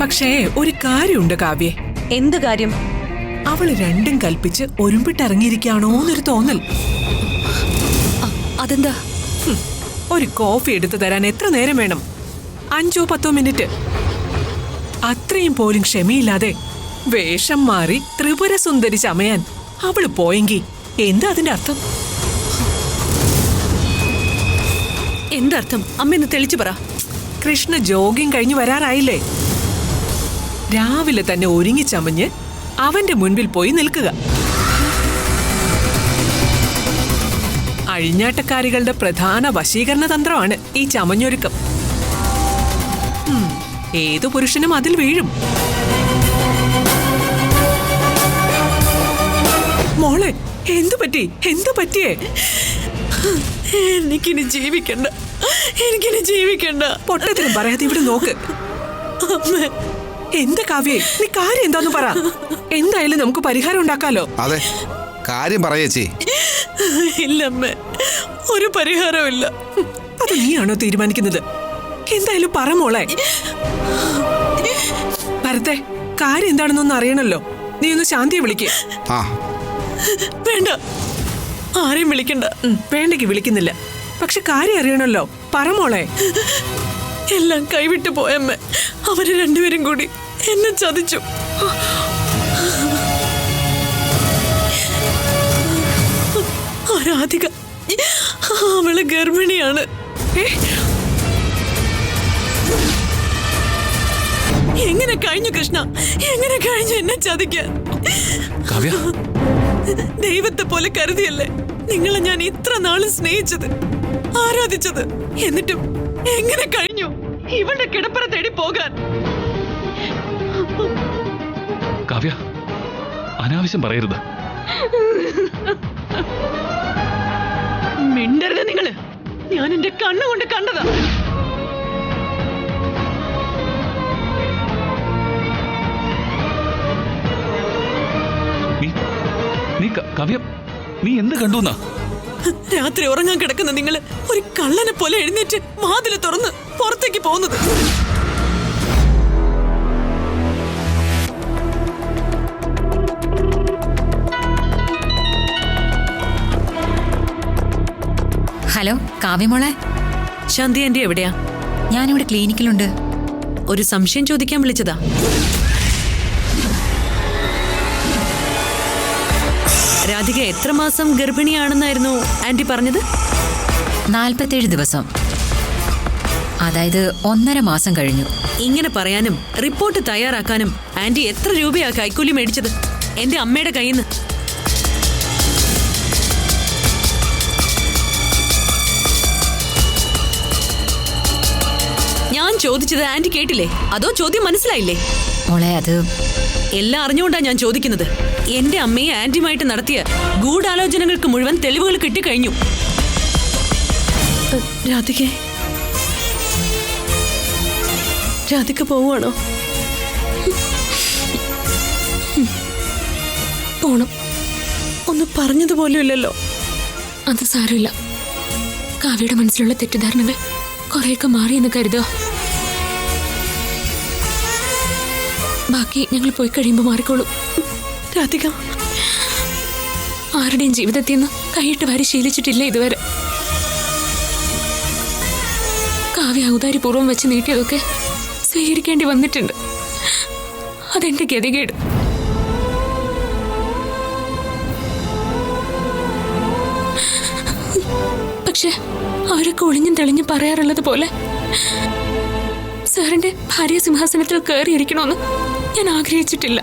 പക്ഷേ ഒരു കാര്യമുണ്ട് കാവ്യേ. എന്ത് കാര്യം? അവള് രണ്ടും കൽപ്പിച്ച് ഒരുമ്പിട്ടിറങ്ങിയിരിക്കുകയാണോന്നൊരു തോന്നൽ. അതെന്താ? ഒരു കോഫി എടുത്തു തരാൻ എത്ര നേരം വേണം? 5-10 മിനിറ്റ്. അത്രയും പോലും ക്ഷമയില്ലാതെ വേഷം മാറി ത്രിപുര സുന്ദരി ചമയാൻ അവള് പോയെങ്കിൽ എന്താ അതിന്റെ അർത്ഥം? എന്തർത്ഥം? അമ്മ തെളിച്ചു പറ. കൃഷ്ണ ജോഗിങ് കഴിഞ്ഞു വരാറായില്ലേ? രാവിലെ തന്നെ ഒരുങ്ങി ചമഞ്ഞ് അവന്റെ മുൻപിൽ പോയി നിൽക്കുക. അഴിഞ്ഞാട്ടക്കാരികളുടെ പ്രധാന വശീകരണ തന്ത്രമാണ് ഈ ചമഞ്ഞൊരുക്കം. ഏതു പുരുഷനും അതിൽ വീഴും. മോളെ, എന്തു പറ്റിയേ? എനിക്കിനി ജീവിക്കണ്ട. പൊട്ടത്തിനും പറയാതെ ഇവിടെ നോക്ക്. എന്താ കാവ്യേ, നീ കാര്യം എന്താന്ന് പറ. എന്തായാലും നമുക്ക് പരിഹാരം ഉണ്ടാക്കാലോ. അതെ, കാര്യം പറയേച്ചി. ഇല്ലമ്മ, ഒരു പരിഹാരവും ഇല്ല. അത് നീയാണോ തീരുമാനിക്കുന്നത്? എന്തായാലും പറ മോളെ. ഭരത്തെ, കാര്യം എന്താണെന്നൊന്ന് അറിയണല്ലോ. നീ ഒന്ന് ശാന്തിയെ വിളിക്കേ. വേണ്ട, ആരെയും വിളിക്കണ്ട. വേണ്ടെങ്കിൽ വിളിക്കുന്നില്ല. പക്ഷെ കാര്യം അറിയണല്ലോ. പറ മോളെ. എല്ലാം കൈവിട്ടു പോയമ്മ. അവര് രണ്ടുപേരും കൂടി എന്നെ ചതിച്ചു. രാധിക, അവള് ഗർഭിണിയാണ്. എങ്ങനെ കഴിഞ്ഞു കൃഷ്ണ? എങ്ങനെ കഴിഞ്ഞു എന്നെ ചതിക്കാൻ? ദൈവത്തെ പോലെ കരുതിയല്ലേ നിങ്ങളെ ഞാൻ ഇത്ര നാളും സ്നേഹിച്ചത്, ആരാധിച്ചത്. എന്നിട്ടും എങ്ങനെ കഴിഞ്ഞു ഇവളുടെ കിടപ്പറ തേടി പോകാൻ? കാവ്യ, അനാവശ്യം പറയരുത്. മിണ്ടരുത് നിങ്ങള്. ഞാൻ എന്റെ കണ്ണുകൊണ്ട് കണ്ടതാ. കാവ്യ, നീ എന്ത് കണ്ടുന്നാ? രാത്രി ഉറങ്ങാൻ കിടക്കുന്ന നിങ്ങള് ഒരു കള്ളനെ പോലെ എഴുന്നേറ്റ് വാതില് തുറന്ന് പുറത്തേക്ക് പോകുന്നത്. ഹലോ കാവ്യമോളെ. ശാന്തി ആന്റി എവിടെയാ? ഞാനിവിടെ ക്ലിനിക്കിലുണ്ട്. ഒരു സംശയം ചോദിക്കാൻ വിളിച്ചതാ. രാധിക എത്ര മാസം ഗർഭിണിയാണെന്നായിരുന്നു ആന്റി പറഞ്ഞത്? 47 ദിവസം, അതായത് 1.5 മാസം കഴിഞ്ഞു. ഇങ്ങനെ പറയാനും റിപ്പോർട്ട് തയ്യാറാക്കാനും ആന്റി എത്ര രൂപയാ കൈക്കൂലി മേടിച്ചത് എന്റെ അമ്മയുടെ കയ്യിൽ നിന്ന്? ഞാൻ ചോദിച്ചത് ആന്റി കേട്ടില്ലേ? അതോ ചോദ്യം മനസ്സിലായില്ലേ? മോളെ, അത് എല്ലാം അറിഞ്ഞുകൊണ്ടാ ഞാൻ ചോദിക്കുന്നത്. എന്റെ അമ്മയെ ആന്റിയുമായിട്ട് നടത്തിയ ഗൂഢാലോചനകൾക്ക് മുഴുവൻ തെളിവുകൾ കിട്ടിക്കഴിഞ്ഞു. രാധിക പോവാണോ? പോണം. ഒന്ന് പറഞ്ഞതുപോലും ഇല്ലല്ലോ. അത് സാരമില്ല. കാവ്യയുടെ മനസ്സിലുള്ള തെറ്റിദ്ധാരണകൾ കുറെയൊക്കെ മാറിയെന്ന് കരുതുക. ബാക്കി ഞങ്ങൾ പോയി കഴിയുമ്പോൾ മാറിക്കോളും. രാധിക ആരുടെയും ജീവിതത്തിൽ നിന്ന് കൈയിട്ട് വാരി ശീലിച്ചിട്ടില്ല ഇതുവരെ. കാവ്യ ഔദാര്യപൂർവ്വം വെച്ച് നീട്ടിയതൊക്കെ സ്വീകരിക്കേണ്ടി വന്നിട്ടുണ്ട്. അതെന്റെ ഗതികേട്. പക്ഷെ അവരൊക്കെ ഒളിഞ്ഞും തെളിഞ്ഞും പറയാറുള്ളത് പോലെ സാറിന്റെ ഭാര്യ സിംഹാസനത്തിൽ കയറിയിരിക്കണമെന്ന് ഞാൻ ആഗ്രഹിച്ചിട്ടില്ല.